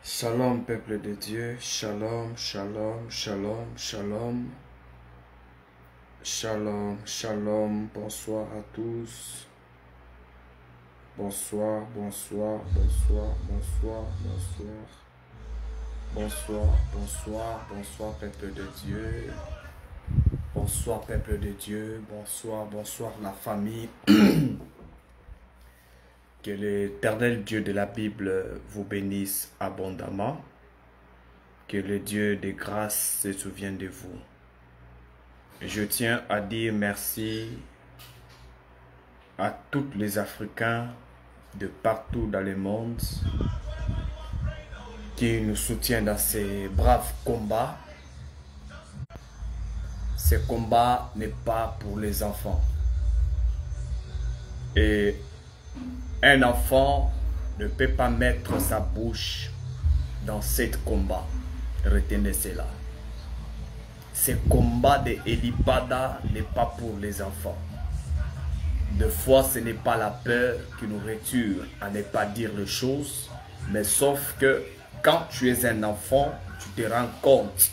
Shalom, peuple de Dieu. Shalom, shalom, shalom, shalom. Shalom, shalom. Bonsoir à tous. Bonsoir, bonsoir, bonsoir, bonsoir, bonsoir. Bonsoir, bonsoir, bonsoir, peuple de Dieu. Bonsoir, peuple de Dieu. Bonsoir, bonsoir, la famille. Que l'Éternel Dieu de la Bible vous bénisse abondamment. Que le Dieu de grâce se souvienne de vous. Je tiens à dire merci à tous les Africains de partout dans le monde qui nous soutiennent dans ces braves combats. Ce combat n'est pas pour les enfants. Et un enfant ne peut pas mettre sa bouche dans ce combat. Retenez cela. Ce combat de Elipada n'est pas pour les enfants. Des fois, ce n'est pas la peur qui nous retue à ne pas dire les choses, mais sauf que quand tu es un enfant, tu te rends compte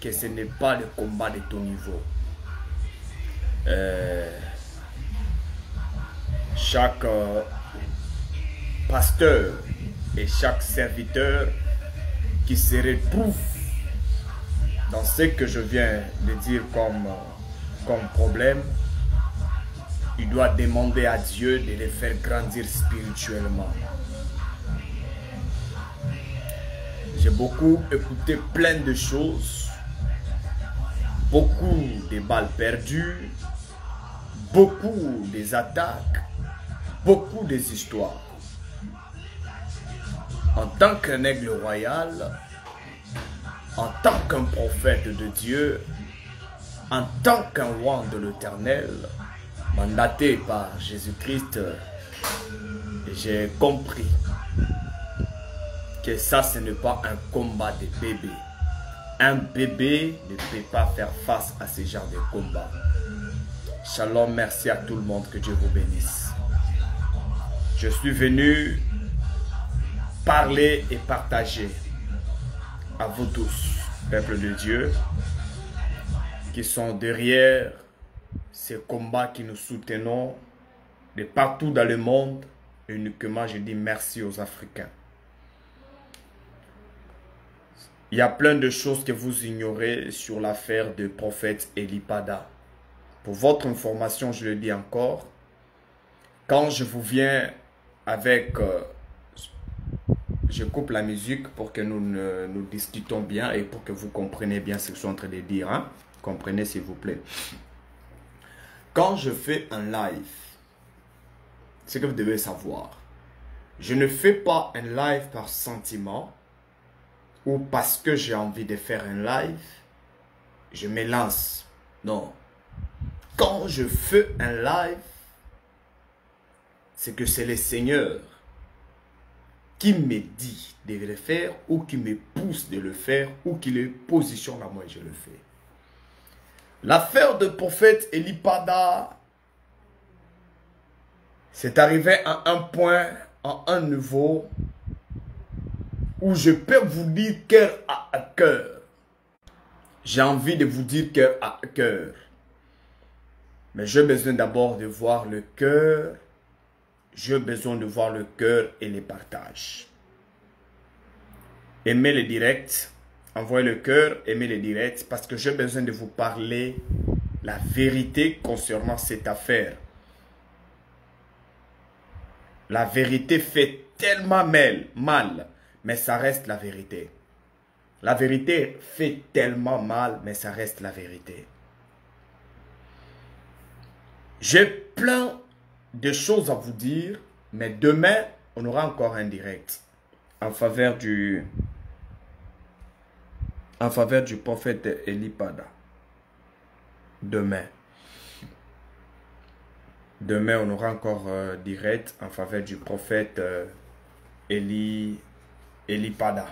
que ce n'est pas le combat de ton niveau. Chaque pasteur et chaque serviteur qui se retrouve dans ce que je viens de dire comme problème, il doit demander à Dieu de les faire grandir spirituellement. J'ai beaucoup écouté plein de choses, beaucoup de balles perdues, beaucoup des attaques, beaucoup des histoires. En tant qu'un aigle royal, en tant qu'un prophète de Dieu, en tant qu'un roi de l'Éternel, mandaté par Jésus-Christ, j'ai compris que ça, ce n'est pas un combat de bébé. Un bébé ne peut pas faire face à ce genre de combat. Shalom, merci à tout le monde, que Dieu vous bénisse. Je suis venu parler et partager à vous tous, peuple de Dieu, qui sont derrière ces combats que nous soutenons de partout dans le monde. Et uniquement, je dis merci aux Africains. Il y a plein de choses que vous ignorez sur l'affaire du prophète Elipada. Pour votre information, je le dis encore, quand je vous viens avec... je coupe la musique pour que nous discutons bien et pour que vous compreniez bien ce que je suis en train de dire. Hein? Comprenez s'il vous plaît. Quand je fais un live, ce que vous devez savoir, je ne fais pas un live par sentiment ou parce que j'ai envie de faire un live, je me lance. Non. Quand je fais un live, c'est que c'est le Seigneur qui me dit de le faire ou qui me pousse de le faire ou qui le positionne à moi et je le fais. L'affaire de prophète Elipada, c'est arrivé à un point, à un niveau où je peux vous dire cœur à cœur. J'ai envie de vous dire cœur à cœur. Mais j'ai besoin d'abord de voir le cœur. J'ai besoin de voir le cœur et les partages. Aimez les directs. Envoyez le cœur, aimez les directs. Parce que j'ai besoin de vous parler la vérité concernant cette affaire. La vérité fait tellement mal. Mais ça reste la vérité. La vérité fait tellement mal. Mais ça reste la vérité. J'ai plein de choses à vous dire, mais demain, on aura encore un direct en faveur du prophète Elipada. Demain, on aura encore direct en faveur du prophète Elipada.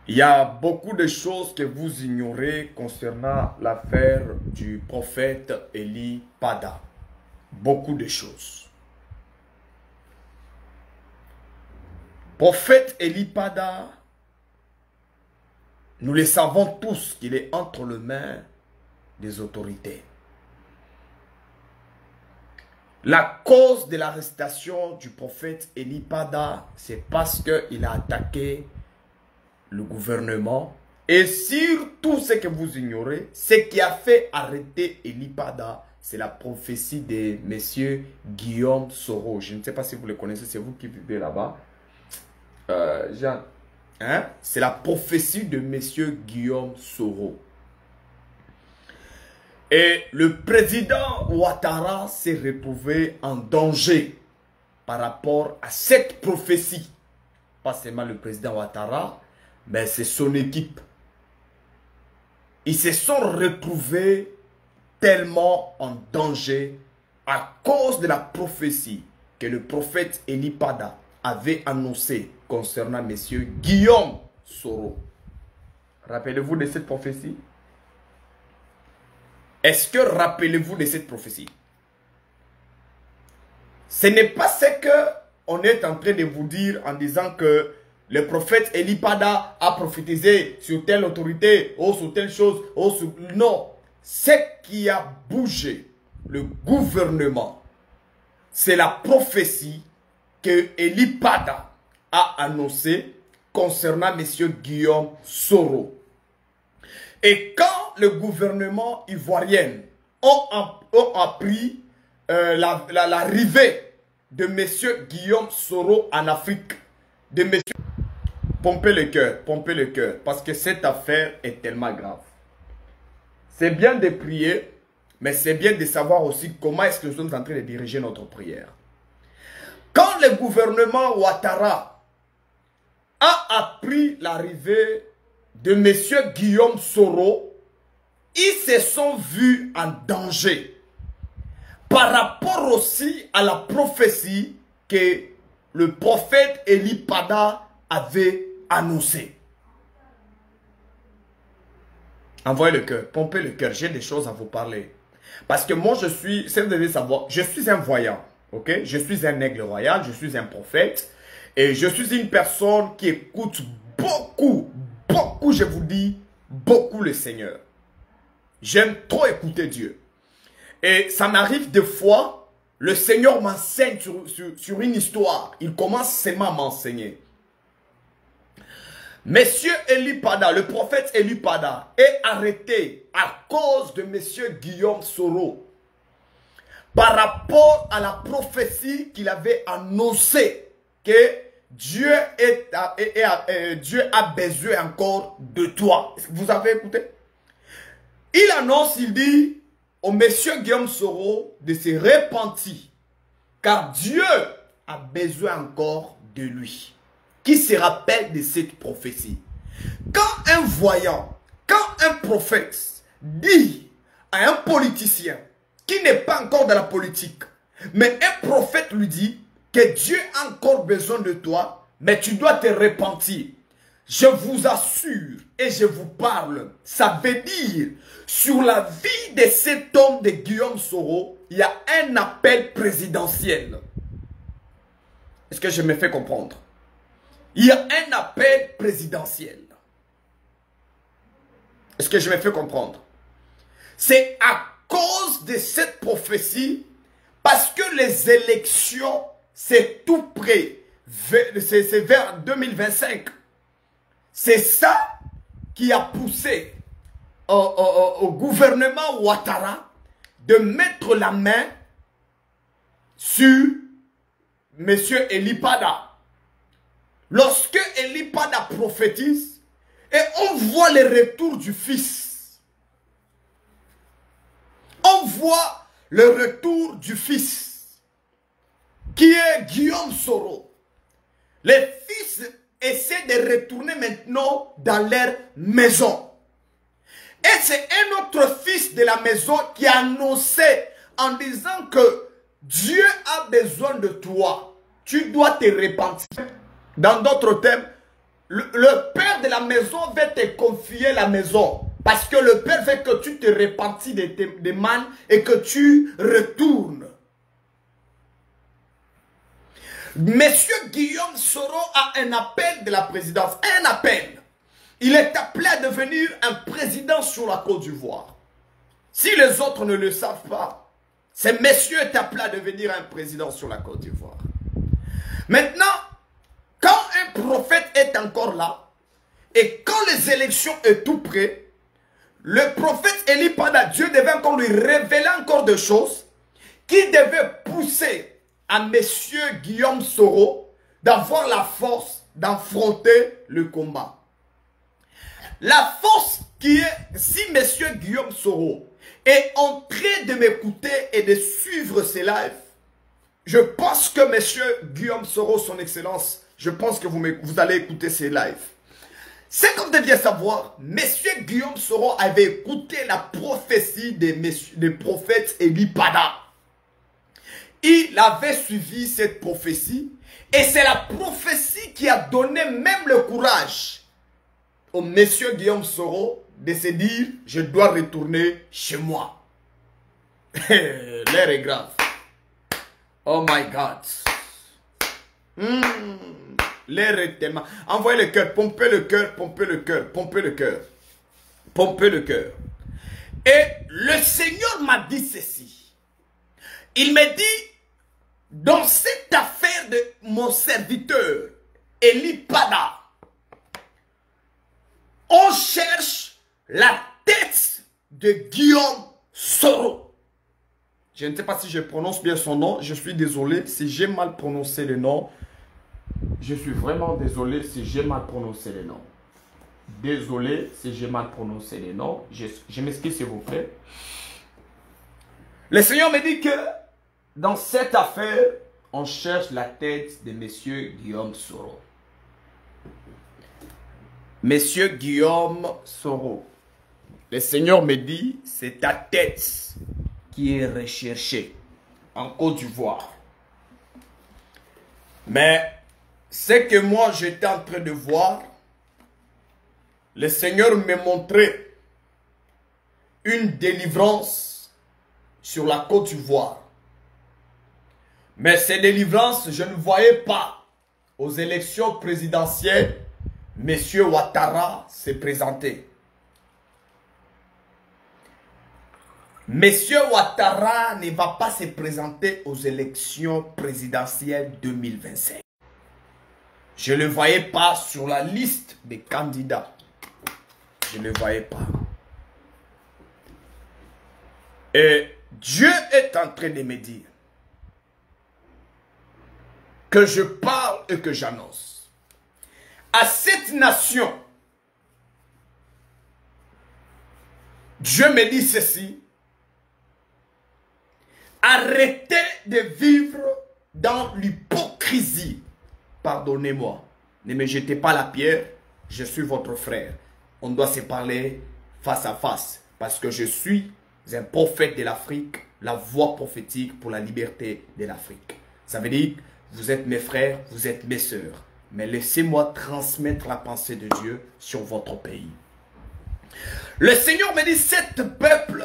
Il y a beaucoup de choses que vous ignorez concernant l'affaire du prophète Eli Pada. Beaucoup de choses. Prophète Eli Pada, nous le savons tous qu'il est entre les mains des autorités. La cause de l'arrestation du prophète Eli Pada, c'est parce qu'il a attaqué le gouvernement. Et surtout, ce que vous ignorez, ce qui a fait arrêter Eli Pada, c'est la prophétie de M. Guillaume Soro. Je ne sais pas si vous le connaissez, c'est vous qui vivez là-bas. Jean, hein? C'est la prophétie de M. Guillaume Soro. Et le président Ouattara s'est retrouvé en danger par rapport à cette prophétie. Pas seulement le président Ouattara, mais c'est son équipe. Ils se sont retrouvés tellement en danger à cause de la prophétie que le prophète Eli Pada avait annoncé concernant M. Guillaume Soro. Rappelez-vous de cette prophétie? Est-ce que rappelez-vous de cette prophétie? Ce n'est pas ce qu'on est en train de vous dire en disant que le prophète Eli Pada a prophétisé sur telle autorité, ou sur telle chose, ou sur... Non. Ce qui a bougé le gouvernement, c'est la prophétie que Eli Pada a annoncée concernant M. Guillaume Soro. Et quand le gouvernement ivoirien a appris l'arrivée de M. Guillaume Soro en Afrique, de M. Pompez le cœur, parce que cette affaire est tellement grave. C'est bien de prier, mais c'est bien de savoir aussi comment est-ce que nous sommes en train de diriger notre prière. Quand le gouvernement Ouattara a appris l'arrivée de M. Guillaume Soro, ils se sont vus en danger par rapport aussi à la prophétie que le prophète Eli Pada avait annoncée. Envoyez le cœur, pompez le cœur, j'ai des choses à vous parler. Parce que moi je suis, si vous devez savoir, je suis un voyant, ok? Je suis un aigle royal, je suis un prophète. Et je suis une personne qui écoute beaucoup, je vous dis, beaucoup le Seigneur. J'aime trop écouter Dieu. Et ça m'arrive des fois, le Seigneur m'enseigne sur une histoire. Il commence seulement à m'enseigner. Monsieur Eli Pada, le prophète Eli Pada, est arrêté à cause de Monsieur Guillaume Soro. Par rapport à la prophétie qu'il avait annoncée que Dieu a besoin encore de toi. Vous avez écouté? Il annonce, il dit au monsieur Guillaume Soro de se repentir. Car Dieu a besoin encore de lui. Qui se rappelle de cette prophétie? Quand un voyant, quand un prophète dit à un politicien qui n'est pas encore dans la politique, mais un prophète lui dit que Dieu a encore besoin de toi, mais tu dois te repentir. Je vous assure et je vous parle, ça veut dire, sur la vie de cet homme de Guillaume Soro, il y a un appel présidentiel. Est-ce que je me fais comprendre? Il y a un appel présidentiel. Est-ce que je me fais comprendre? C'est à cause de cette prophétie, parce que les élections, c'est tout près. C'est vers 2025. C'est ça qui a poussé au gouvernement Ouattara de mettre la main sur M. Eli Pada. Lorsque Eli Pada prophétise, et on voit le retour du fils. On voit le retour du fils, qui est Guillaume Soro. Les fils essaient de retourner maintenant dans leur maison. Et c'est un autre fils de la maison qui a annoncé en disant que Dieu a besoin de toi. Tu dois te repentir. Dans d'autres termes, le père de la maison va te confier la maison. Parce que le père veut que tu te répartis des mannes et que tu retournes. Monsieur Guillaume Soro a un appel de la présidence. Un appel. Il est appelé à devenir un président sur la Côte d'Ivoire. Si les autres ne le savent pas, ce monsieur est appelé à devenir un président sur la Côte d'Ivoire. Maintenant, quand un prophète est encore là, et quand les élections sont tout près, le prophète Eli Pada, Dieu devait encore lui révéler encore des choses qui devaient pousser à monsieur Guillaume Soro d'avoir la force d'affronter le combat. La force qui est, si monsieur Guillaume Soro est en train de m'écouter et de suivre ces lives, je pense que monsieur Guillaume Soro, son excellence, je pense que vous allez écouter ces lives. C'est comme vous deviez savoir, monsieur Guillaume Soro avait écouté la prophétie des prophètes Eli Pada. Il avait suivi cette prophétie et c'est la prophétie qui a donné même le courage au monsieur Guillaume Soro de se dire « Je dois retourner chez moi ». L'air est grave. Oh my God. L'air est tellement... Envoyez le cœur, pompez le cœur, pompez le cœur, pompez le cœur. Pompez le cœur. Et le Seigneur m'a dit ceci. Il m'a dit, dans cette affaire de mon serviteur, Eli Pada, on cherche la tête de Guillaume Soro. Je ne sais pas si je prononce bien son nom. Je suis désolé si j'ai mal prononcé le nom. Je suis vraiment désolé si j'ai mal prononcé le nom. Désolé si j'ai mal prononcé le nom. Je m'excuse s'il vous plaît. Le Seigneur me dit que dans cette affaire, on cherche la tête de monsieur Guillaume Soro. Monsieur Guillaume Soro. Le Seigneur me dit, c'est ta tête qui est recherchée en Côte d'Ivoire. Mais ce que moi j'étais en train de voir, le Seigneur me montrait une délivrance sur la Côte d'Ivoire. Mais ces délivrances, je ne voyais pas aux élections présidentielles, M. Ouattara s'est présenté. M. Ouattara ne va pas se présenter aux élections présidentielles 2025. Je ne le voyais pas sur la liste des candidats. Je ne le voyais pas. Et Dieu est en train de me dire que je parle et que j'annonce à cette nation. Dieu me dit ceci. Arrêtez de vivre dans l'hypocrisie. Pardonnez-moi. Ne me jetez pas la pierre. Je suis votre frère. On doit se parler face à face. Parce que je suis un prophète de l'Afrique. La voix prophétique pour la liberté de l'Afrique. Ça veut dire, vous êtes mes frères, vous êtes mes sœurs. Mais laissez-moi transmettre la pensée de Dieu sur votre pays. Le Seigneur me dit, cet peuple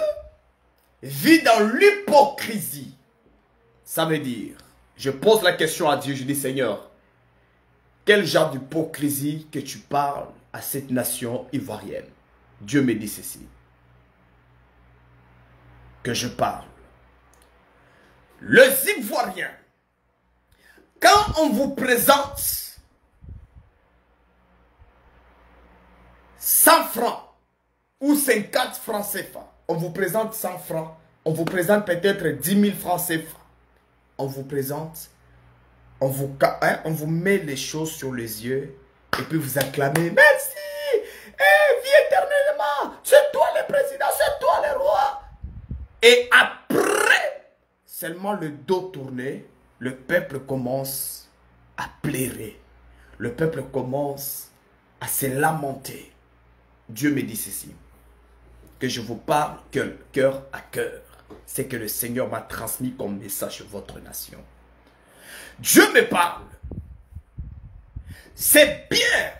vit dans l'hypocrisie. Ça veut dire, je pose la question à Dieu, je dis, Seigneur, quel genre d'hypocrisie que tu parles à cette nation ivoirienne? Dieu me dit ceci, que je parle. Les Ivoiriens, quand on vous présente 100 francs ou 50 francs CFA, on vous présente 100 francs, on vous présente peut-être 10 000 francs CFA, on vous présente, on vous met les choses sur les yeux et puis vous acclamez, merci, vis éternellement, c'est toi le président, c'est toi le roi. Et après, seulement le dos tourné, le peuple commence à pleurer. Le peuple commence à se lamenter. Dieu me dit ceci, que je vous parle cœur à cœur. C'est que le Seigneur m'a transmis comme message sur votre nation. Dieu me parle. C'est bien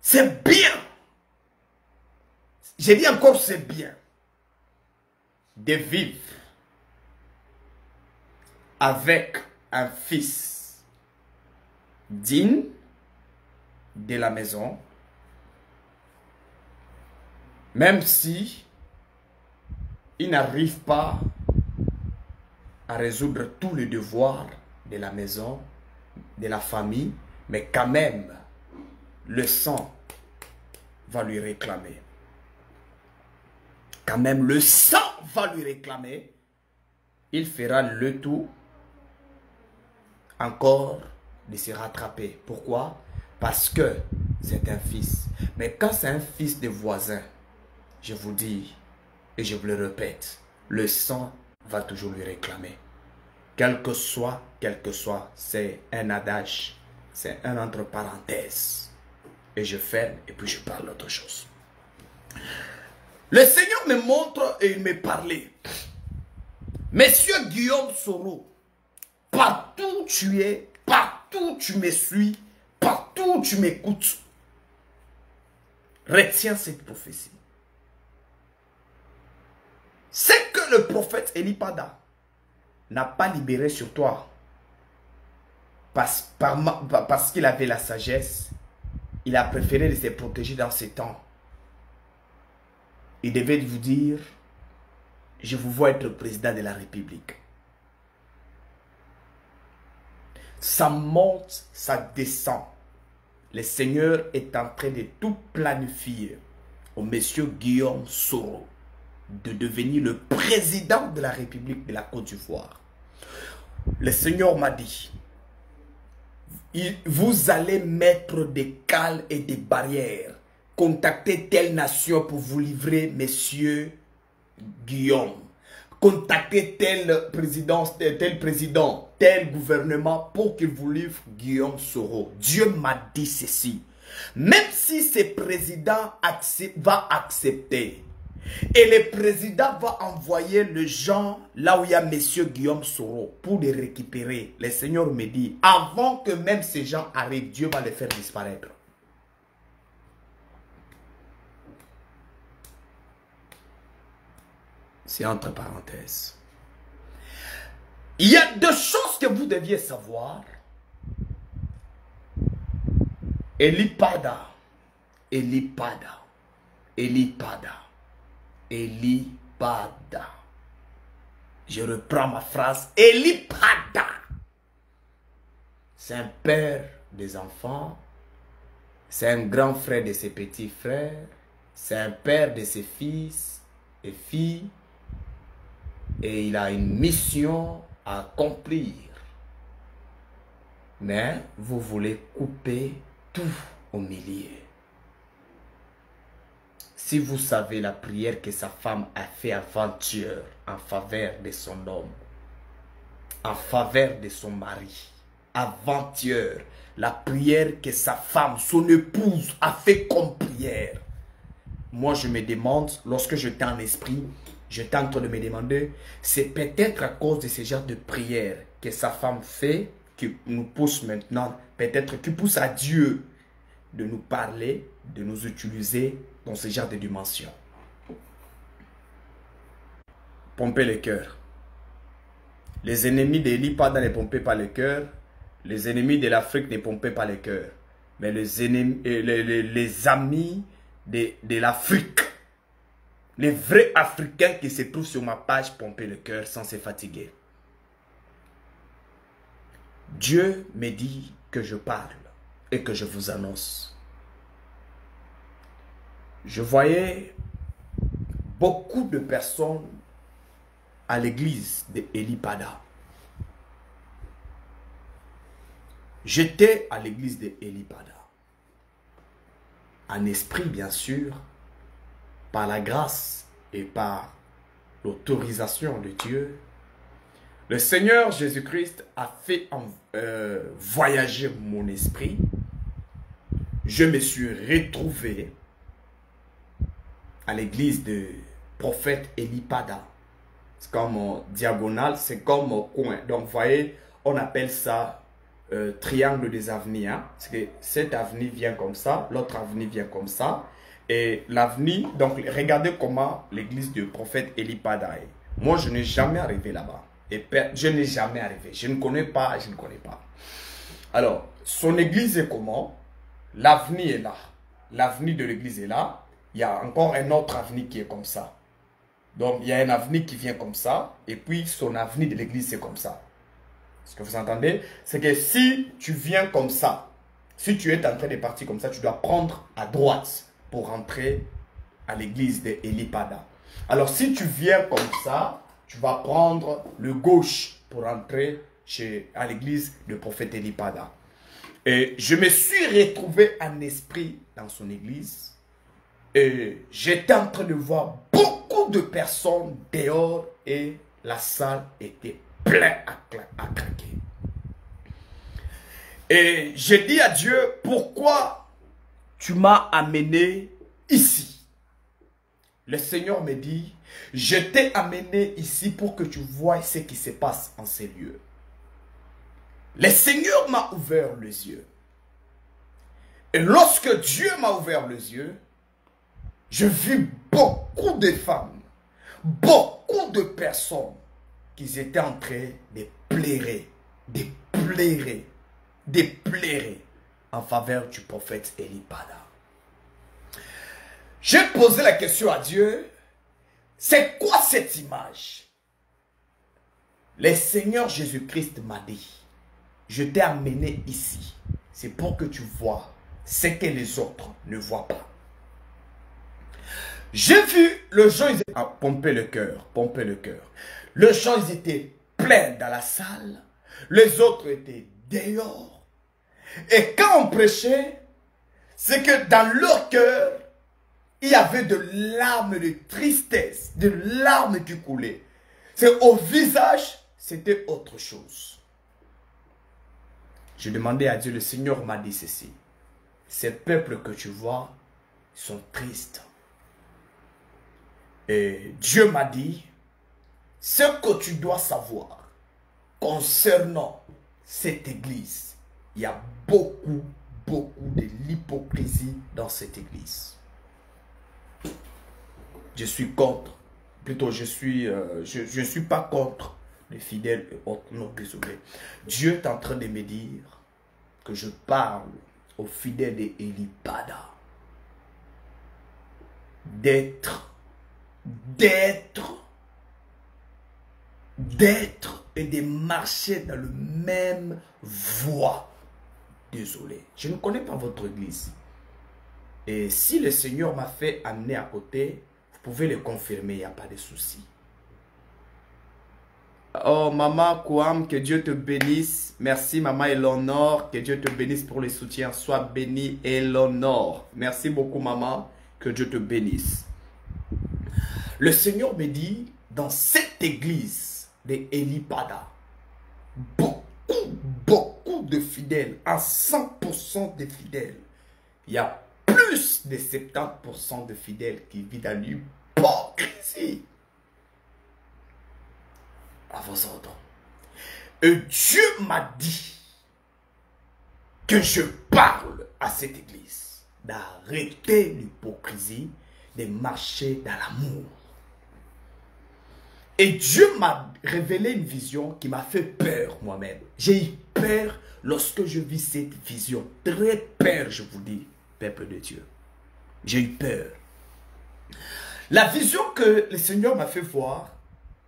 C'est bien. J'ai dit encore c'est bien de vivre avec un fils digne de la maison, même si il n'arrive pas à résoudre tous les devoirs de la maison, de la famille, mais quand même, le sang va lui réclamer. Quand même, le sang va lui réclamer. Il fera le tout encore de se rattraper. Pourquoi? Parce que c'est un fils. Mais quand c'est un fils de voisin, je vous dis et je vous le répète, le sang va toujours lui réclamer. Quel que soit, c'est un adage, c'est un entre parenthèses. Et je ferme et puis je parle d'autre chose. Le Seigneur me montre et il me parlait. Monsieur Guillaume Soro, partout où tu es, partout où tu me suis, partout où tu m'écoutes, retiens cette prophétie. C'est que le prophète Elipada n'a pas libéré sur toi parce qu'il avait la sagesse. Il a préféré de se protéger dans ces temps. Il devait vous dire, je vous vois être président de la République. Ça monte, ça descend. Le Seigneur est en train de tout planifier au monsieur Guillaume Soro de devenir le président de la République de la Côte d'Ivoire. Le Seigneur m'a dit, vous allez mettre des cales et des barrières. Contactez telle nation pour vous livrer, monsieur Guillaume. Contactez tel président, tel gouvernement pour qu'il vous livre Guillaume Soro. Dieu m'a dit ceci. Même si ce président va accepter, et le président va envoyer les gens là où il y a monsieur Guillaume Soro pour les récupérer. Le Seigneur me dit, avant que même ces gens arrivent, Dieu va les faire disparaître. C'est entre parenthèses. Il y a deux choses que vous deviez savoir. Elipada. Je reprends ma phrase. Elipada. C'est un père des enfants. C'est un grand frère de ses petits frères. C'est un père de ses fils et filles. Et il a une mission à accomplir. Mais vous voulez couper tout au milieu. Si vous savez la prière que sa femme a fait avant-hier en faveur de son homme, en faveur de son mari, avant-hier, la prière que sa femme, son épouse, a fait comme prière. Moi, je me demande, lorsque j'étais en esprit, j'étais en train de me demander, c'est peut-être à cause de ce genre de prière que sa femme fait, qui nous pousse maintenant, peut-être qui pousse à Dieu de nous parler, de nous utiliser dans ce genre de dimension. Pomper le cœur. Les ennemis d'Elipada ne pompaient pas le cœur. Les ennemis de l'Afrique ne pompaient pas le cœur. Mais les amis de l'Afrique, les vrais Africains qui se trouvent sur ma page pomper le cœur sans se fatiguer. Dieu me dit que je parle et que je vous annonce. Je voyais beaucoup de personnes à l'église d'Elipada. J'étais à l'église d'Elipada. En esprit, bien sûr, par la grâce et par l'autorisation de Dieu. Le Seigneur Jésus-Christ a fait voyager mon esprit. Je me suis retrouvé à l'église de prophète Elipada. C'est comme diagonale, c'est comme coin. Donc, vous voyez, on appelle ça triangle des avenues. Hein? Parce que cette avenue vient comme ça, l'autre avenue vient comme ça. Et l'avenue, donc regardez comment l'église du prophète Eli Pada est. Moi, je n'ai jamais arrivé là-bas. Et je n'ai jamais arrivé. Je ne connais pas, je ne connais pas. Alors, son église est comment? L'avenue est là. L'avenue de l'église est là. Il y a encore un autre avenue qui est comme ça. Donc, il y a un avenue qui vient comme ça. Et puis, son avenue de l'église, c'est comme ça. Ce que vous entendez, c'est que si tu viens comme ça, si tu es en train de partir comme ça, tu dois prendre à droite pour rentrer à l'église de Eli Pada. Alors, si tu viens comme ça, tu vas prendre le gauche pour entrer à l'église du prophète Eli Pada. Et je me suis retrouvé en esprit dans son église. Et j'étais en train de voir beaucoup de personnes dehors et la salle était pleine à craquer. Et j'ai dit à Dieu, pourquoi tu m'as amené ici? Le Seigneur me dit, je t'ai amené ici pour que tu vois ce qui se passe en ces lieux. Le Seigneur m'a ouvert les yeux. Et lorsque Dieu m'a ouvert les yeux, je vis beaucoup de femmes, beaucoup de personnes qui étaient en train de pleurer, en faveur du prophète Eli Pada. J'ai posé la question à Dieu, c'est quoi cette image? Le Seigneur Jésus-Christ m'a dit, je t'ai amené ici, c'est pour que tu vois ce que les autres ne voient pas. J'ai vu les gens, ils étaient pomper le cœur, pomper le cœur. Les gens, ils étaient pleins dans la salle, les autres étaient dehors. Et quand on prêchait, c'est que dans leur cœur, il y avait de larmes de tristesse, de larmes qui coulaient. C'est au visage, c'était autre chose. J'ai demandé à Dieu, le Seigneur m'a dit ceci. Ces peuples que tu vois sont tristes. Et Dieu m'a dit, ce que tu dois savoir concernant cette église, il y a beaucoup de l'hypocrisie dans cette église. Je suis contre, plutôt je suis pas contre les fidèles et autres, non, désolé. Dieu est en train de me dire que je parle aux fidèles d'Eli Pada d'être et de marcher dans le même voie. Désolé, je ne connais pas votre église. Et si le Seigneur m'a fait amener à côté, vous pouvez le confirmer, il n'y a pas de souci. Oh, maman Kouam, que Dieu te bénisse. Merci, maman Eleonore, que Dieu te bénisse pour le soutien. Sois bénie, Eleonore. Merci beaucoup, maman, que Dieu te bénisse. Le Seigneur me dit, dans cette église de Eli Pada, beaucoup de fidèles, à 100% de fidèles, il y a plus de 70% de fidèles qui vivent dans l'hypocrisie. À vos ordres. Et Dieu m'a dit que je parle à cette église d'arrêter l'hypocrisie, de marcher dans l'amour. Et Dieu m'a révélé une vision qui m'a fait peur moi-même. J'ai eu peur lorsque je vis cette vision. Très peur, je vous dis, peuple de Dieu. J'ai eu peur. La vision que le Seigneur m'a fait voir,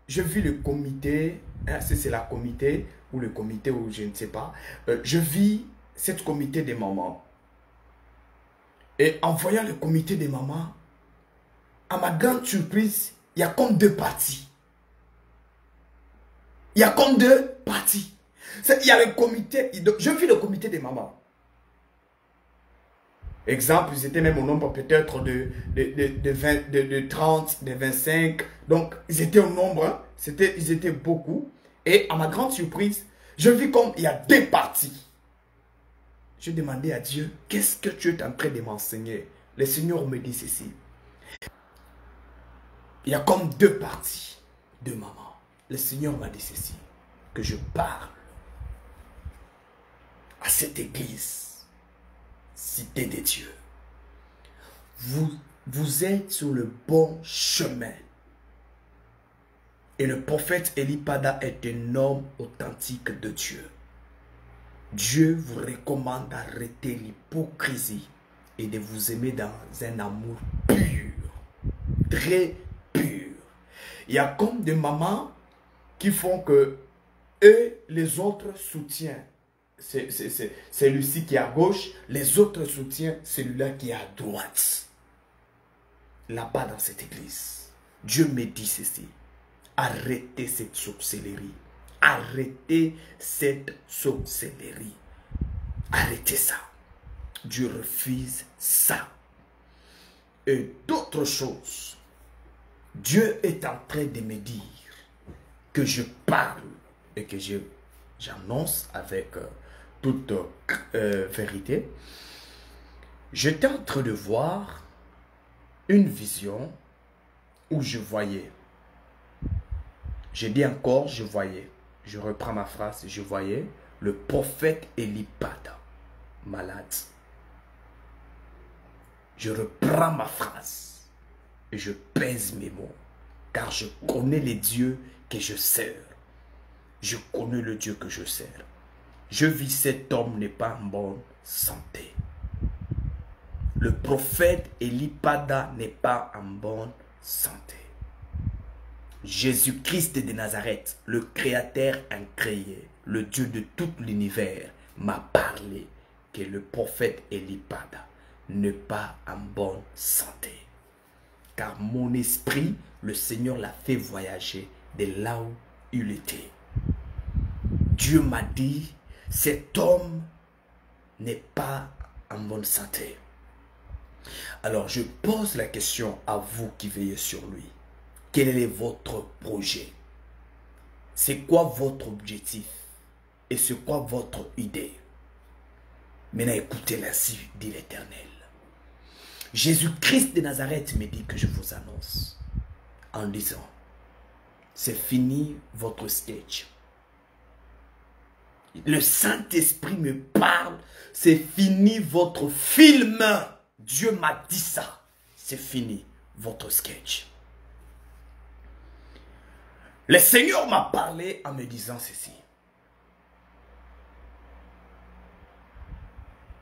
je vis le comité, hein, c'est la comité, ou le comité, ou je ne sais pas. Je vis cette comité des mamans. Et en voyant le comité des mamans, à ma grande surprise, il y a comme deux parties. Il y a comme deux parties. Il y a le comité, je vis le comité des mamans. Exemple, ils étaient même au nombre peut-être de 30, de 25. Donc, ils étaient au nombre, hein. Ils étaient beaucoup. Et à ma grande surprise, je vis comme il y a deux parties. Je demandais à Dieu, qu'est-ce que tu es en train de m'enseigner? Le Seigneur me dit ceci. Il y a comme deux parties de maman. Le Seigneur m'a dit ceci, que je parle à cette église, cité des dieux. Vous êtes sur le bon chemin. Et le prophète Eli Pada est un homme authentique de Dieu. Dieu vous recommande d'arrêter l'hypocrisie et de vous aimer dans un amour pur, très pur. Il y a comme des mamans qui font que eux, les autres soutiennent celui-ci qui est à gauche, les autres soutiennent celui-là qui est à droite. Là-bas dans cette église, Dieu me dit ceci: arrêtez cette sorcellerie. Arrêtez cette sorcellerie. Arrêtez ça. Dieu refuse ça. Et d'autres choses. Dieu est en train de me dire que je parle et que j'annonce avec toute vérité. J'étais en train de voir une vision où je voyais. Je dis encore, je voyais. Je reprends ma phrase, je voyais le prophète Eli Pada, malade. Je reprends ma phrase et je pèse mes mots, car je connais les dieux que je sers. Je connais le Dieu que je sers. Je vis cet homme n'est pas en bonne santé. Le prophète Eli Pada n'est pas en bonne santé. Jésus-Christ de Nazareth, le créateur incréé, le Dieu de tout l'univers, m'a parlé que le prophète Eli Pada n'est pas en bonne santé. Car mon esprit, le Seigneur l'a fait voyager de là où il était. Dieu m'a dit, cet homme n'est pas en bonne santé. Alors je pose la question à vous qui veillez sur lui. Quel est votre projet? C'est quoi votre objectif? Et c'est quoi votre idée? Maintenant écoutez ainsi, dit l'Éternel. Jésus-Christ de Nazareth me dit que je vous annonce en disant, c'est fini votre sketch. Le Saint-Esprit me parle, c'est fini votre film. Dieu m'a dit ça, c'est fini votre sketch. Le Seigneur m'a parlé en me disant ceci.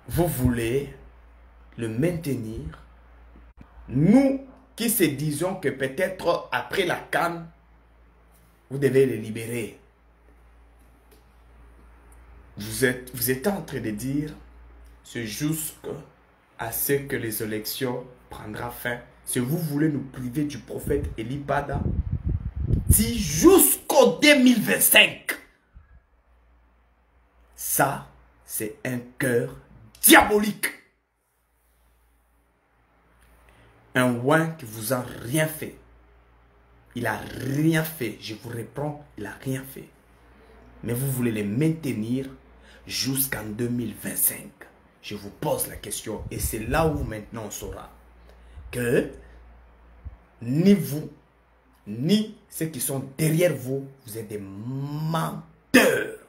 Vous voulez le maintenir? Nous qui se disons que peut-être après la CAN, vous devez le libérer. Vous êtes en train de dire, c'est jusqu'à ce que les élections prendront fin. Si vous voulez nous priver du prophète Eli Pada, si jusqu'au 2025, ça, c'est un cœur diabolique. Un ouin qui vous a rien fait. Il a rien fait. Je vous réponds, il a rien fait. Mais vous voulez les maintenir jusqu'en 2025. Je vous pose la question et c'est là où maintenant on saura que ni vous, ni ceux qui sont derrière vous, vous êtes des menteurs.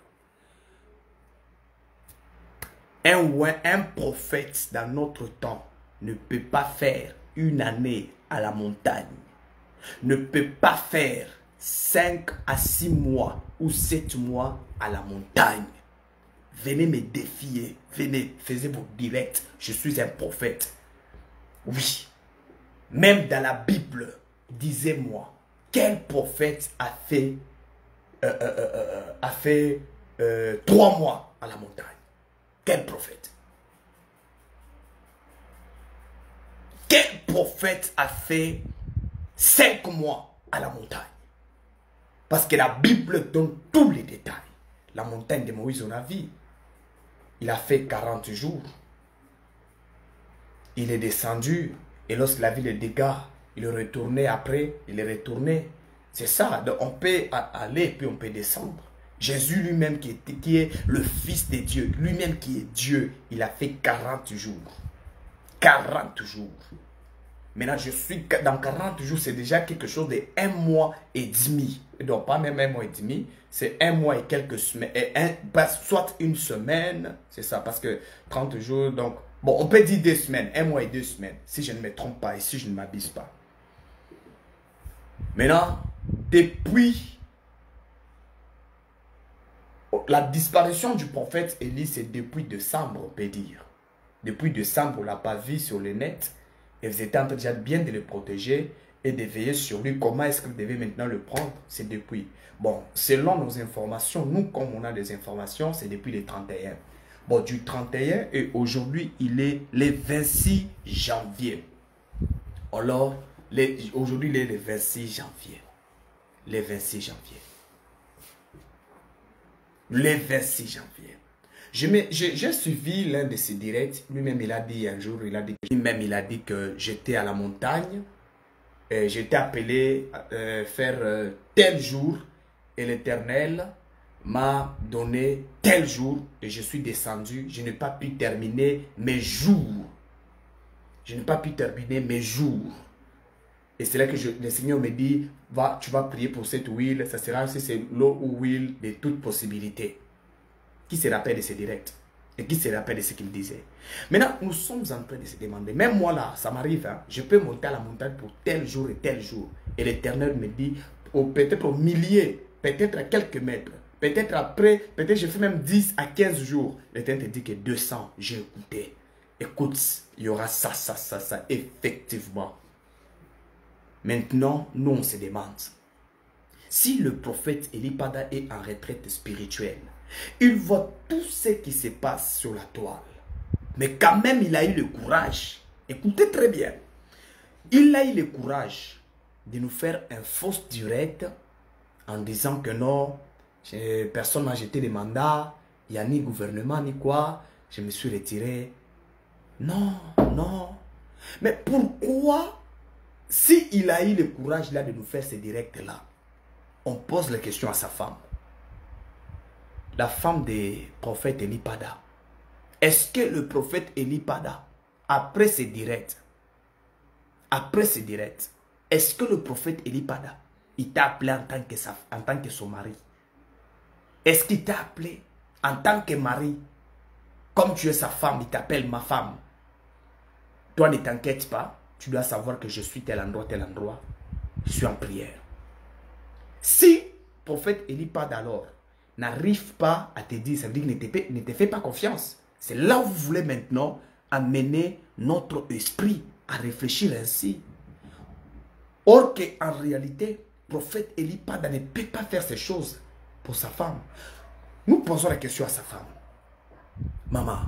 Un prophète dans notre temps ne peut pas faire une année à la montagne. Ne peut pas faire 5 à 6 mois ou 7 mois à la montagne. Venez me défier. Venez, faisez vos directs. Je suis un prophète. Oui. Même dans la Bible, disez-moi, quel prophète a fait 3 mois à la montagne? Quel prophète? Quel prophète a fait 5 mois à la montagne? Parce que la Bible donne tous les détails. La montagne de Moïse, on a vu. Il a fait 40 jours. Il est descendu. Et lorsqu'il a vu les dégâts, il est retourné après. Il est retourné. C'est ça. Donc on peut aller puis on peut descendre. Jésus lui-même qui est le Fils de Dieu, lui-même qui est Dieu, il a fait 40 jours. 40 jours. Maintenant, je suis dans 40 jours, c'est déjà quelque chose de 1 mois et demi. Donc, pas même 1 mois et demi, c'est 1 mois et quelques semaines, soit une semaine, c'est ça, parce que 30 jours, donc, bon, on peut dire 2 semaines, 1 mois et 2 semaines, si je ne me trompe pas et si je ne m'abuse pas. Maintenant, depuis la disparition du prophète Élie, c'est depuis décembre, on peut dire. Depuis décembre, on ne l'a pas vu sur le net. Et vous étiez en train déjà bien de le protéger et de veiller sur lui. Comment est-ce que vous devez maintenant le prendre? C'est depuis. Bon, selon nos informations, nous, comme on a des informations, c'est depuis le 31. Bon, du 31 et aujourd'hui, il est le 26 janvier. Alors, aujourd'hui, il est le 26 janvier. Le 26 janvier. Le 26 janvier. J'ai suivi l'un de ses directs. Lui-même, il a dit un jour, il a dit que j'étais à la montagne. J'étais appelé à faire tel jour. Et l'Éternel m'a donné tel jour. Et je suis descendu. Je n'ai pas pu terminer mes jours. Je n'ai pas pu terminer mes jours. Et c'est là que le Seigneur me dit, tu vas prier pour cette huile. Ça sera aussi l'eau ou huile de toute possibilité. Qui se rappelle de ses directs et qui se rappelle de ce qu'il disait. Maintenant, nous sommes en train de se demander, même moi là, ça m'arrive, hein, je peux monter à la montagne pour tel jour et tel jour. Et l'Éternel me dit, peut-être au millier, peut-être à quelques mètres, peut-être après, peut-être je fais même 10 à 15 jours. L'Éternel te dit que 200, j'ai écouté. Écoute, il y aura ça, effectivement. Maintenant, nous on se demande, si le prophète Élie Pada est en retraite spirituelle, il voit tout ce qui se passe sur la toile. Mais quand même, il a eu le courage. Écoutez très bien. Il a eu le courage de nous faire un faux direct en disant que non, personne n'a jeté les mandats, il n'y a ni gouvernement ni quoi, je me suis retiré. Non, non. Mais pourquoi, si il a eu le courage là de nous faire ce direct là, on pose la question à sa femme. La femme des prophètes Élie Pada. Est-ce que le prophète Élie Pada, après ce direct, est-ce que le prophète Élie Pada, il t'a appelé en tant que son mari? Est-ce qu'il t'a appelé en tant que mari? Comme tu es sa femme, il t'appelle ma femme. Toi, ne t'inquiète pas. Tu dois savoir que je suis tel endroit. Je suis en prière. Si le prophète Élie Pada alors n'arrive pas à te dire, ça veut dire qu'il ne te fait pas confiance. C'est là où vous voulez maintenant amener notre esprit à réfléchir ainsi. Or qu'en réalité, le prophète Élie Pada ne peut pas faire ces choses pour sa femme. Nous posons la question à sa femme. Maman,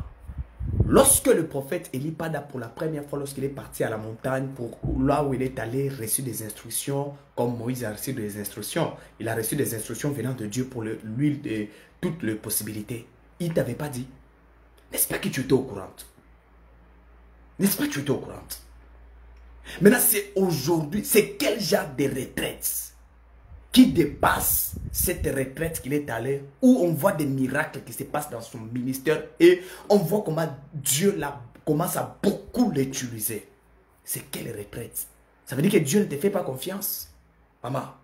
lorsque le prophète Élie Pada, pour la première fois, lorsqu'il est parti à la montagne, pour là où il est allé, reçu des instructions, comme Moïse a reçu des instructions, il a reçu des instructions venant de Dieu pour l'huile de toutes les possibilités. Il ne t'avait pas dit. N'est-ce pas que tu étais au courant? N'est-ce pas que tu étais au courant? Maintenant, c'est aujourd'hui, c'est quel genre de retraite qui dépasse cette retraite qu'il est allé, où on voit des miracles qui se passent dans son ministère et on voit comment Dieu commence à beaucoup l'utiliser. C'est quelle retraite? Ça veut dire que Dieu ne te fait pas confiance? Maman,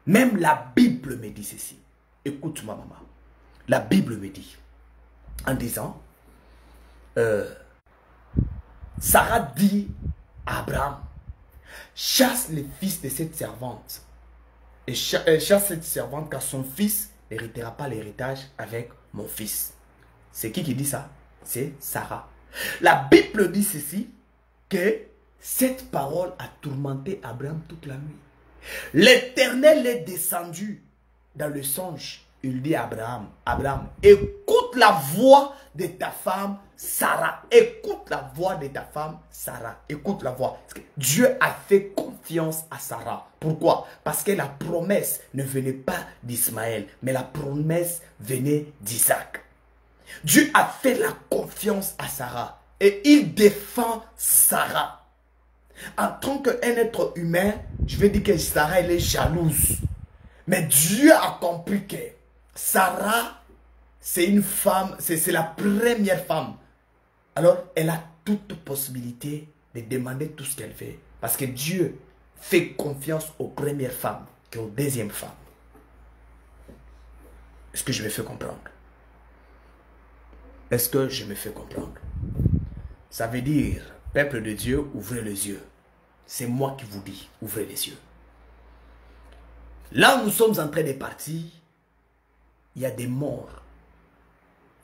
même la Bible me dit ceci. Écoute-moi, maman. La Bible me dit, en disant, Sarah dit à Abraham, chasse les fils de cette servante. Et chasse cette servante car son fils n'héritera pas l'héritage avec mon fils. C'est qui dit ça? C'est Sarah. La Bible dit ceci, que cette parole a tourmenté Abraham toute la nuit. L'Éternel est descendu dans le songe. Il dit à Abraham, Abraham, écoute la voix de ta femme Sarah. Écoute la voix de ta femme Sarah. Écoute la voix. Dieu a fait confiance à Sarah. Pourquoi? Parce que la promesse ne venait pas d'Ismaël, mais la promesse venait d'Isaac. Dieu a fait la confiance à Sarah et il défend Sarah. En tant qu'un être humain, je vais dire que Sarah, elle est jalouse. Mais Dieu a compris que Sarah, c'est une femme, c'est la première femme. Alors, elle a toute possibilité de demander tout ce qu'elle fait. Parce que Dieu fait confiance aux premières femmes qu'aux deuxièmes femmes. Est-ce que je me fais comprendre? Est-ce que je me fais comprendre? Ça veut dire, peuple de Dieu, ouvrez les yeux. C'est moi qui vous dis, ouvrez les yeux. Là où nous sommes en train de partir, il y a des morts.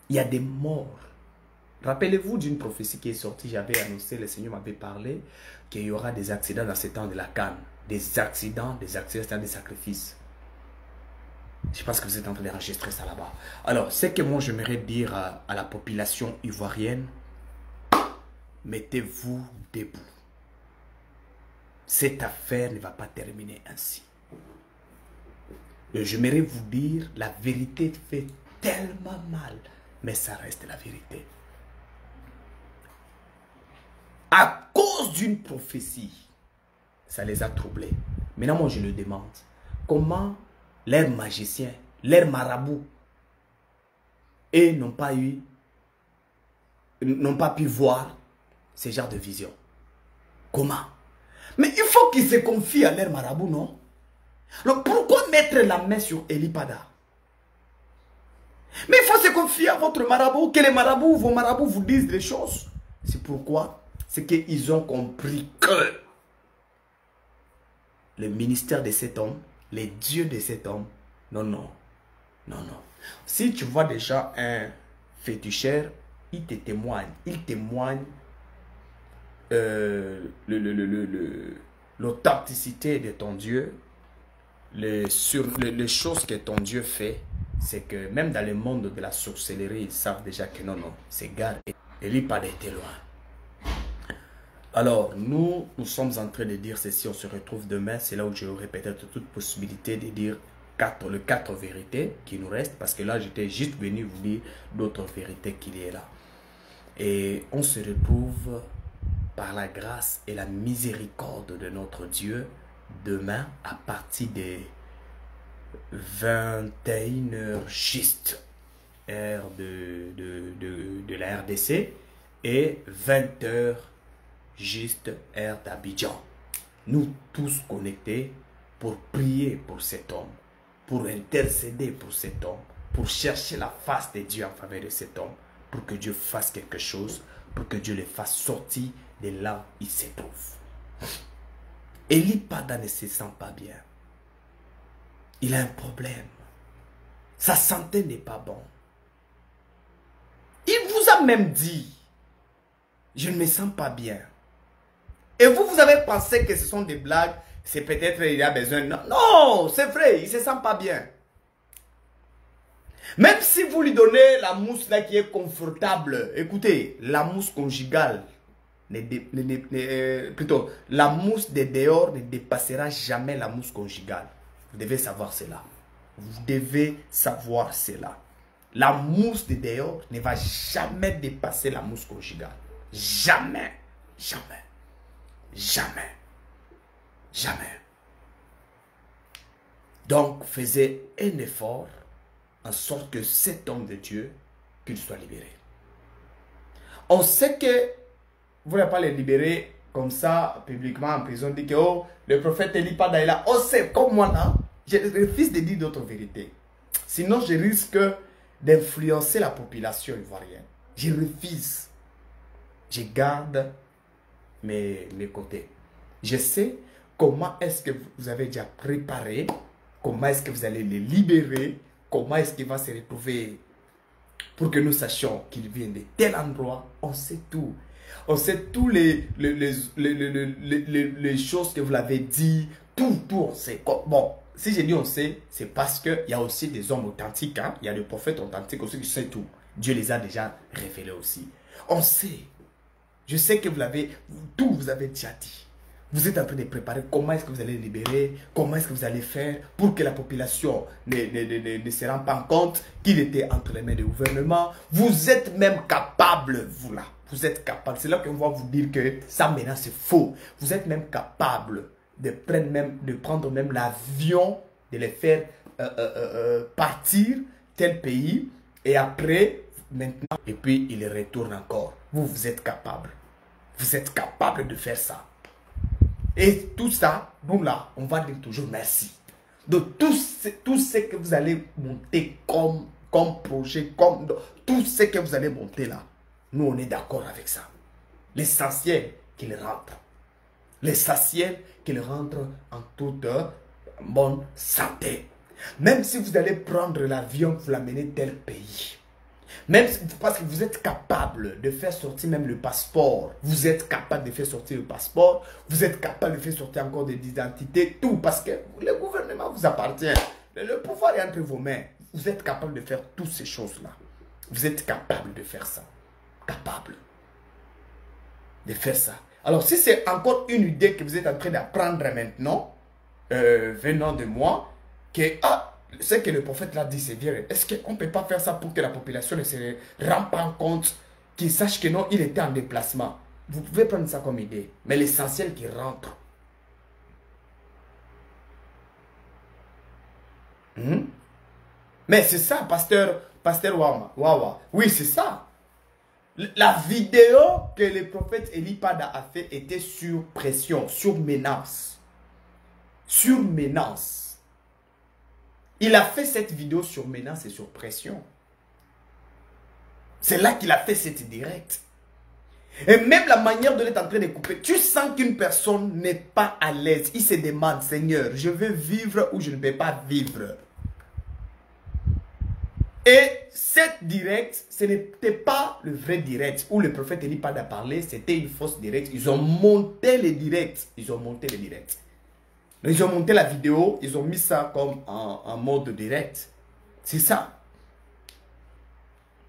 Il y a des morts. Rappelez-vous d'une prophétie qui est sortie, j'avais annoncé, le Seigneur m'avait parlé qu'il y aura des accidents dans ce temps de la Cannes. Des accidents, des sacrifices. Je pense que vous êtes en train d'enregistrer ça là-bas. Alors, ce que moi j'aimerais dire à la population ivoirienne, mettez-vous debout. Cette affaire ne va pas terminer ainsi. J'aimerais vous dire, la vérité fait tellement mal, mais ça reste la vérité. À cause d'une prophétie, ça les a troublés. Maintenant, moi je le demande, comment leurs magiciens, leurs marabouts, et n'ont pas pu voir ce genre de vision? Comment? Mais il faut qu'ils se confient à leurs marabouts, non? Alors pourquoi mettre la main sur Eli Pada? Mais il faut se confier à votre marabout, que les marabouts, vos marabouts vous disent des choses. C'est pourquoi, c'est qu'ils ont compris que le ministère de cet homme, les dieux de cet homme, non, non, non, non. Si tu vois déjà un féticheur, il te témoigne, l'authenticité de ton Dieu, les choses que ton Dieu fait, c'est que même dans le monde de la sorcellerie, ils savent déjà que non, non, c'est gardé. Et lui, pas d'être loin. Alors, nous sommes en train de dire ceci, on se retrouve demain, c'est là où j'aurai peut-être toute possibilité de dire les 4 vérités qui nous restent, parce que là, j'étais juste venu vous dire d'autres vérités qu'il y a là. Et on se retrouve par la grâce et la miséricorde de notre Dieu demain à partir de 21h juste, heure de la RDC, et 20h juste, heure d'Abidjan. Nous tous connectés pour prier pour cet homme, pour intercéder pour cet homme, pour chercher la face de Dieu en faveur de cet homme, pour que Dieu fasse quelque chose, pour que Dieu le fasse sortir de là où il se trouve. Eli Pada ne se sent pas bien. Il a un problème. Sa santé n'est pas bonne. Il vous a même dit, je ne me sens pas bien. Et vous avez pensé que ce sont des blagues, c'est peut-être il a besoin. Non, non, c'est vrai, il ne se sent pas bien. Même si vous lui donnez la mousse là qui est confortable, écoutez, la mousse conjugale, plutôt, la mousse de dehors ne dépassera jamais la mousse conjugale. Vous devez savoir cela. Vous devez savoir cela. La mousse de dehors ne va jamais dépasser la mousse conjugale. Jamais. Jamais. Jamais. Jamais. Donc, faisez un effort en sorte que cet homme de Dieu, qu'il soit libéré. On sait que vous n'allez pas le libérer comme ça, publiquement, en prison, dit que oh, le prophète Eli Pada est là. On sait, comme moi là, je refuse de dire d'autres vérités. Sinon, je risque d'influencer la population ivoirienne. Je refuse. Je garde mes côtés. Je sais comment est-ce que vous avez déjà préparé, comment est-ce que vous allez les libérer, comment est-ce qu'il va se retrouver pour que nous sachions qu'il vient de tel endroit. On sait tout. On sait tous les choses que vous l'avez dit. Tout on sait. Bon, si j'ai dit on sait, c'est parce qu'il y a aussi des hommes authentiques. Hein? Il y a des prophètes authentiques aussi qui savent tout. Dieu les a déjà révélés aussi. On sait. Je sais que vous l'avez, tout vous avez déjà dit. Vous êtes en train de préparer comment est-ce que vous allez libérer, comment est-ce que vous allez faire pour que la population ne se rende pas compte qu'il était entre les mains du gouvernement. Vous êtes même capable, vous là. Vous êtes capable. C'est là qu'on va vous dire que ça maintenant c'est faux. Vous êtes même capable de prendre même l'avion, de les faire partir tel pays et après, maintenant, et puis il retourne encore. Vous êtes capable. Vous êtes capable de faire ça. Et tout ça, nous là, on va dire toujours merci. De tout ce que vous allez monter comme projet, tout ce que vous allez monter là, nous on est d'accord avec ça. L'essentiel qu'il rentre. L'essentiel qu'il rentre en toute bonne santé. Même si vous allez prendre l'avion pour l'amener tel pays. Même parce que vous êtes capable de faire sortir même le passeport. Vous êtes capable de faire sortir le passeport. Vous êtes capable de faire sortir encore des identités. Tout parce que le gouvernement vous appartient. Le pouvoir est entre vos mains. Vous êtes capable de faire toutes ces choses-là. Vous êtes capable de faire ça. Capable de faire ça. Alors si c'est encore une idée que vous êtes en train d'apprendre maintenant, venant de moi, que ce que le prophète l'a dit, c'est vrai. Est-ce qu'on ne peut pas faire ça pour que la population ne se rende pas compte, qu'il sache que non, il était en déplacement? Vous pouvez prendre ça comme idée. Mais l'essentiel qui rentre. Mais c'est ça, pasteur Wawa. Oui, c'est ça. La vidéo que le prophète Eli Pada a fait était sur pression, sur menace. Sur menace. Il a fait cette vidéo sur menace et sur pression. C'est là qu'il a fait cette direct. Et même la manière de l'être en train de couper, tu sens qu'une personne n'est pas à l'aise. Il se demande, Seigneur, je veux vivre ou je ne peux pas vivre. Et cette direct, ce n'était pas le vrai direct où le prophète Eli Pada a parlé, c'était une fausse direct. Ils ont monté les directs. Ils ont monté les directs. Ils ont monté la vidéo, ils ont mis ça comme en mode direct. C'est ça.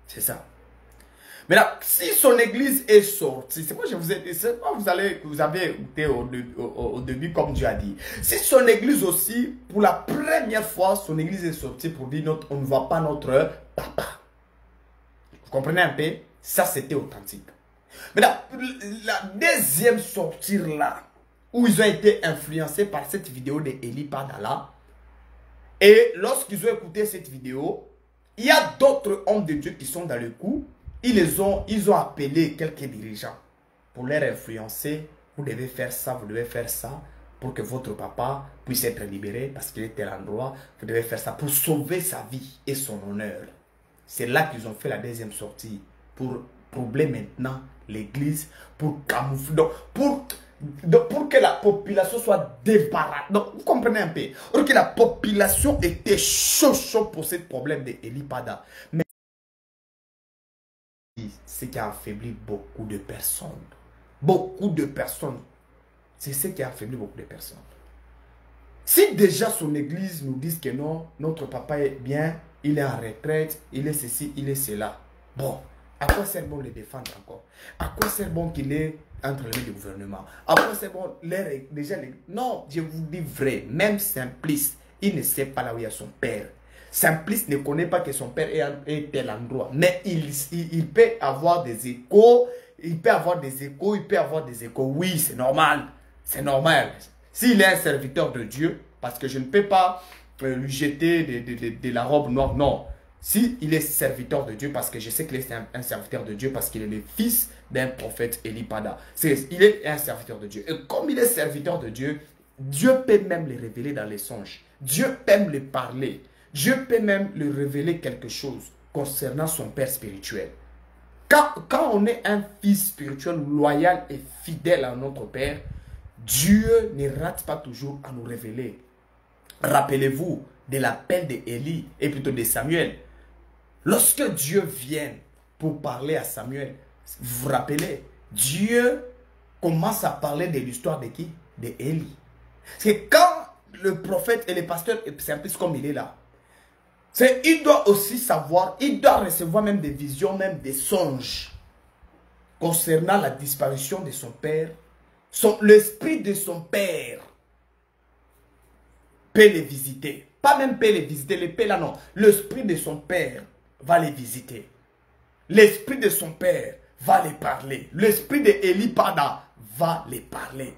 C'est ça. Maintenant, si son église est sortie, c'est moi je vous ai dit, c'est quoi vous avez écouté au début comme Dieu a dit. Si son église aussi, pour la première fois, son église est sortie pour dire on ne voit pas notre papa. Vous comprenez un peu? Ça c'était authentique. Maintenant, la deuxième sortie là, où ils ont été influencés par cette vidéo de Eli Pada là. Et lorsqu'ils ont écouté cette vidéo, il y a d'autres hommes de Dieu qui sont dans le coup. Ils ont appelé quelques dirigeants pour leur influencer. Vous devez faire ça, vous devez faire ça pour que votre papa puisse être libéré parce qu'il est à l'endroit. Vous devez faire ça pour sauver sa vie et son honneur. C'est là qu'ils ont fait la deuxième sortie pour troubler maintenant l'église, pour camoufler, pour que la population soit débarrassée. Donc, vous comprenez un peu. Pour que la population était chaud pour ce problème de Eli Pada. Mais ce qui a affaibli beaucoup de personnes. Beaucoup de personnes. C'est ce qui a affaibli beaucoup de personnes. Si déjà son église nous dit que non, notre papa est bien, il est en retraite, il est ceci, il est cela. Bon, à quoi sert bon le défendre encore? À quoi sert bon qu'il est entre les mains du gouvernement? À quoi sert bon déjà non, je vous dis vrai, même Simplice, il ne sait pas là où il y a son père. Simplice ne connaît pas que son père est tel endroit. Mais il peut avoir des échos. Il peut avoir des échos. Il peut avoir des échos. Oui, c'est normal. C'est normal. S'il est un serviteur de Dieu, parce que je ne peux pas lui jeter de la robe noire. Non. S'il est serviteur de Dieu, parce que je sais qu'il est un serviteur de Dieu, parce qu'il est le fils d'un prophète Eli Pada. Il est un serviteur de Dieu. Et comme il est serviteur de Dieu, Dieu peut même le révéler dans les songes. Dieu peut même le parler. Dieu peut même lui révéler quelque chose concernant son père spirituel. Quand on est un fils spirituel loyal et fidèle à notre père, Dieu ne rate pas toujours à nous révéler. Rappelez-vous de l'appel d'Élie et plutôt de Samuel. Lorsque Dieu vient pour parler à Samuel, vous vous rappelez, Dieu commence à parler de l'histoire de qui? D'Élie. C'est quand le prophète et le pasteur, c'est un peu comme il est là. Il doit aussi savoir, il doit recevoir même des visions, même des songes concernant la disparition de son père. L'esprit de son père peut les visiter. Pas même peut les visiter, les peut là non. L'esprit de son père va les visiter. L'esprit de son père va les parler. L'esprit de Eli Pada va les parler.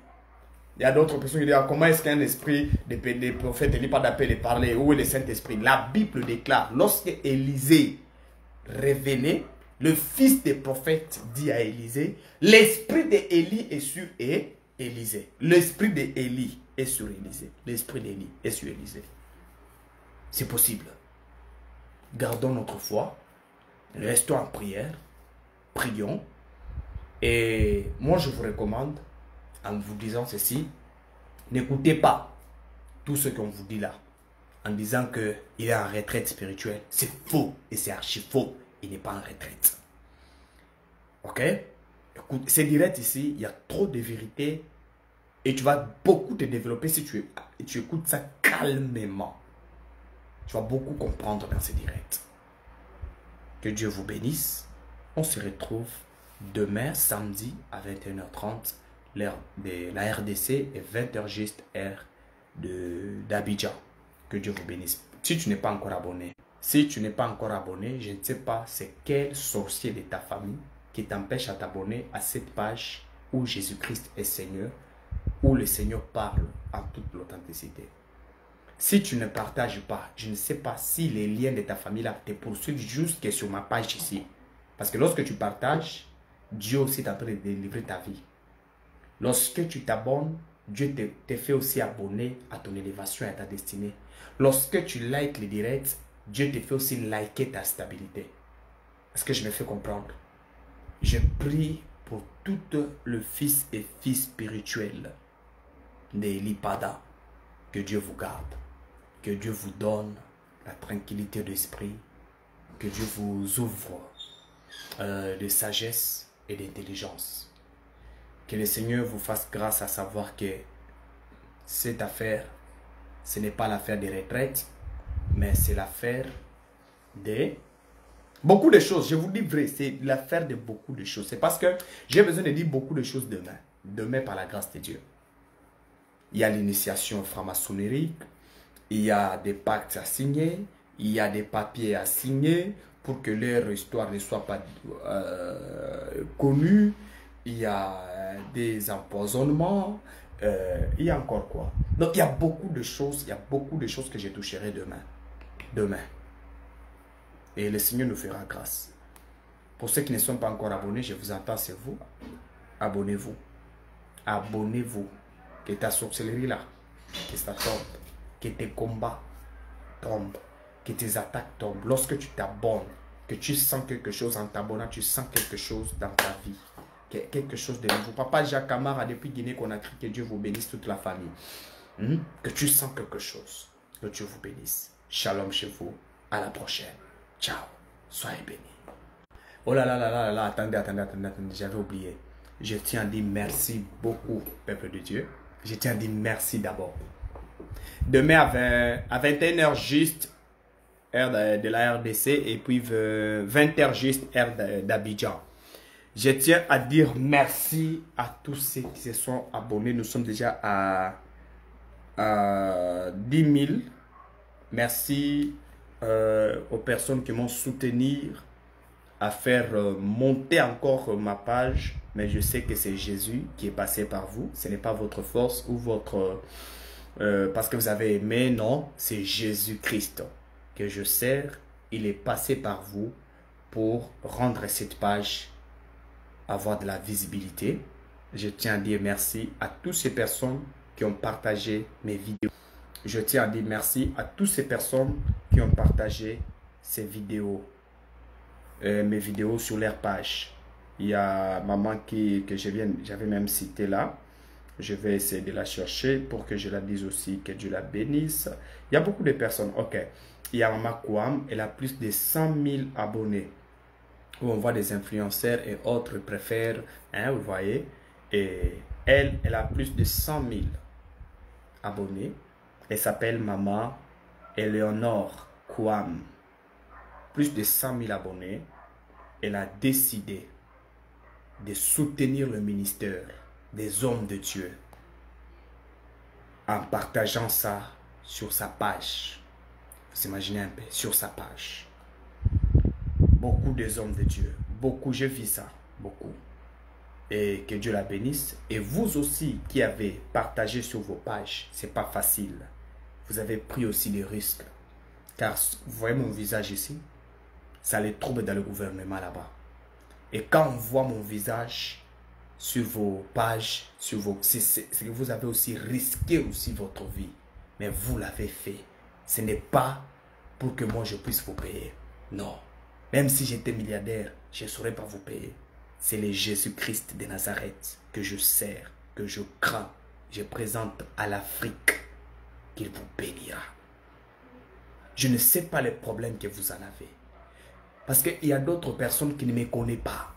Il y a d'autres personnes qui disent comment est-ce qu'un esprit des prophètes Eli Pada peut les parler? Où est le Saint-Esprit? La Bible déclare, lorsque Élisée revenait, Le fils des prophètes dit à Élisée, l'esprit d'Élie est sur Élisée. L'esprit d'Élie est sur Élisée. L'esprit d'Élie est sur Élisée. C'est possible. Gardons notre foi. Restons en prière. Prions. Et moi, je vous recommande, en vous disant ceci, n'écoutez pas tout ce qu'on vous dit là, en disant qu'il est en retraite spirituelle. C'est faux et c'est archi faux. Il n'est pas en retraite. Ok? Écoute, c'est direct ici, il y a trop de vérité et tu vas beaucoup te développer si tu écoutes ça calmement. Tu vas beaucoup comprendre dans ces directs. Que Dieu vous bénisse. On se retrouve demain, samedi, à 21h30, l'heure de la RDC et 20h juste, heure d'Abidjan. Que Dieu vous bénisse. Si tu n'es pas encore abonné, je ne sais pas c'est quel sorcier de ta famille qui t'empêche à t'abonner à cette page où Jésus-Christ est Seigneur, où le Seigneur parle en toute l'authenticité. Si tu ne partages pas, je ne sais pas si les liens de ta famille là te poursuivent jusque sur ma page ici. Parce que lorsque tu partages, Dieu aussi est en train de délivrer ta vie. Lorsque tu t'abonnes, Dieu te fait aussi abonner à ton élévation et à ta destinée. Lorsque tu likes les directs, Dieu te fait aussi liker ta stabilité. Est-ce que je me fais comprendre? Je prie pour tout le fils et fille spirituel d'Élie Pada. Que Dieu vous garde. Que Dieu vous donne la tranquillité d'esprit. Que Dieu vous ouvre de sagesse et d'intelligence. Que le Seigneur vous fasse grâce à savoir que cette affaire, ce n'est pas l'affaire des retraites, mais c'est l'affaire de beaucoup de choses. Je vous dis vrai, c'est l'affaire de beaucoup de choses. C'est parce que j'ai besoin de dire beaucoup de choses demain. Demain par la grâce de Dieu. Il y a l'initiation franc-maçonnerie, il y a des pactes à signer, il y a des papiers à signer pour que leur histoire ne soit pas connue. Il y a des empoisonnements, il y a encore quoi. Donc il y a beaucoup de choses, que je toucherai demain. Demain. Et le Seigneur nous fera grâce. Pour ceux qui ne sont pas encore abonnés, je vous entends, c'est vous. Abonnez-vous. Abonnez-vous. Que ta sorcellerie là, que ça tombe. Que tes combats tombent. Que tes attaques tombent. Lorsque tu t'abonnes, que tu sens quelque chose en t'abonnant, tu sens quelque chose dans ta vie. Quelque chose de nouveau. Papa Jacques Amara, depuis Guinée-Conakry, que Dieu vous bénisse toute la famille. Que tu sens quelque chose. Que Dieu vous bénisse. Shalom chez vous. À la prochaine. Ciao. Soyez bénis. Oh là là là là là, attendez, j'avais oublié. Je tiens à dire merci beaucoup, peuple de Dieu. Je tiens à dire merci d'abord. Demain à 21h juste, heure de la RDC, et puis 20h juste, heure d'Abidjan. Je tiens à dire merci à tous ceux qui se sont abonnés. Nous sommes déjà à 10 000. Merci aux personnes qui m'ont soutenu à faire monter encore ma page. Mais je sais que c'est Jésus qui est passé par vous. Ce n'est pas votre force ou votre... parce que vous avez aimé, non. C'est Jésus-Christ que je sers. Il est passé par vous pour rendre cette page avoir de la visibilité. Je tiens à dire merci à toutes ces personnes qui ont partagé mes vidéos. Je tiens à dire merci à toutes ces personnes qui ont partagé ces vidéos, mes vidéos sur leur page. Il y a maman que j'avais même cité là. Je vais essayer de la chercher pour que je la dise aussi, que Dieu la bénisse. Il y a beaucoup de personnes. Ok. Il y a maman Kouam, elle a plus de 100 000 abonnés. Où on voit des influenceurs et autres préfèrent, hein, vous voyez. Et elle a plus de 100 000 abonnés. Elle s'appelle Maman Eleonore Kouam. Plus de 100 000 abonnés. Elle a décidé de soutenir le ministère des hommes de Dieu en partageant ça sur sa page. Vous imaginez un peu, sur sa page. Beaucoup des hommes de Dieu. Beaucoup, je vis ça. Beaucoup. Et que Dieu la bénisse. Et vous aussi qui avez partagé sur vos pages, c'est pas facile. Vous avez pris aussi des risques. Car vous voyez mon visage ici, ça les trouble dans le gouvernement là-bas. Et quand on voit mon visage sur vos pages, c'est que vous avez aussi risqué aussi votre vie. Mais vous l'avez fait. Ce n'est pas pour que moi je puisse vous payer. Non. Même si j'étais milliardaire, je ne saurais pas vous payer. C'est le Jésus-Christ de Nazareth que je sers, que je crains. Je présente à l'Afrique qu'il vous bénira. Je ne sais pas les problèmes que vous en avez. Parce qu'il y a d'autres personnes qui ne me connaissent pas.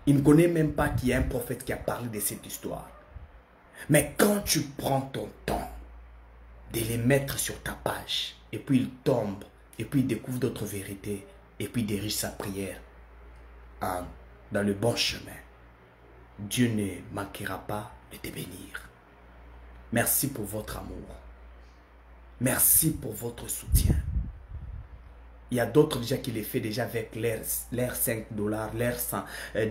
Ils ne connaissent même pas qu'il y a un prophète qui a parlé de cette histoire. Mais quand tu prends ton temps de les mettre sur ta page, et puis ils tombent, et puis ils découvrent d'autres vérités, et puis ils dirigent sa prière dans le bon chemin, Dieu ne manquera pas de te bénir. Merci pour votre amour. Merci pour votre soutien. Il y a d'autres déjà qui les font déjà avec l'air 5 $, l'air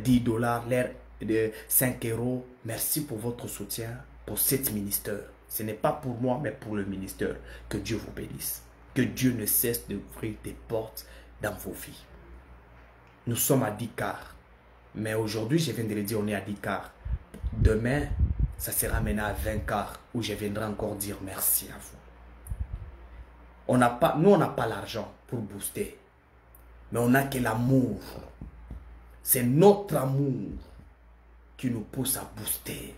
10 $, l'air de 5 €. Merci pour votre soutien pour cet ministère. Ce n'est pas pour moi, mais pour le ministère. Que Dieu vous bénisse. Que Dieu ne cesse d'ouvrir des portes dans vos vies. Nous sommes à 10 quarts. Mais aujourd'hui, je viens de le dire, on est à 10 quarts. Demain, ça sera maintenant à 20 quarts où je viendrai encore dire merci à vous. Nous, on n'a pas l'argent pour booster. Mais on n'a que l'amour. C'est notre amour qui nous pousse à booster.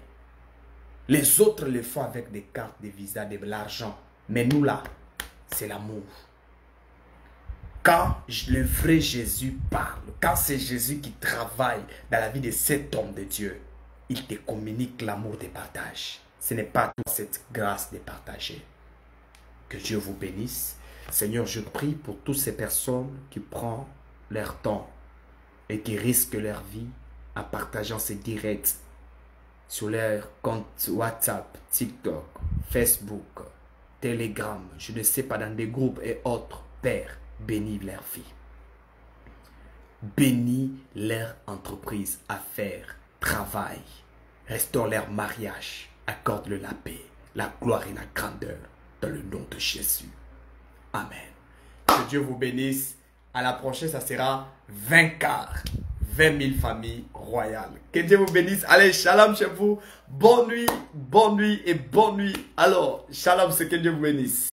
Les autres le font avec des cartes, des visas, de l'argent. Mais nous là, c'est l'amour. Quand le vrai Jésus parle, quand c'est Jésus qui travaille dans la vie de cet homme de Dieu, il te communique l'amour de partage. Ce n'est pas toute cette grâce de partager. Que Dieu vous bénisse. Seigneur, je prie pour toutes ces personnes qui prennent leur temps et qui risquent leur vie en partageant ces directs sur leur compte WhatsApp, TikTok, Facebook, Telegram, je ne sais pas, dans des groupes et autres. Père, bénis leur vie. Bénis leur entreprise, affaires, travail. Restaure leur mariage. Accorde-le la paix, la gloire et la grandeur dans le nom de Jésus. Amen. Que Dieu vous bénisse. À la prochaine, ça sera 20 quarts. 20 000 familles royales. Que Dieu vous bénisse. Allez, shalom chez vous. Bonne nuit et bonne nuit. Alors, shalom, c'est que Dieu vous bénisse.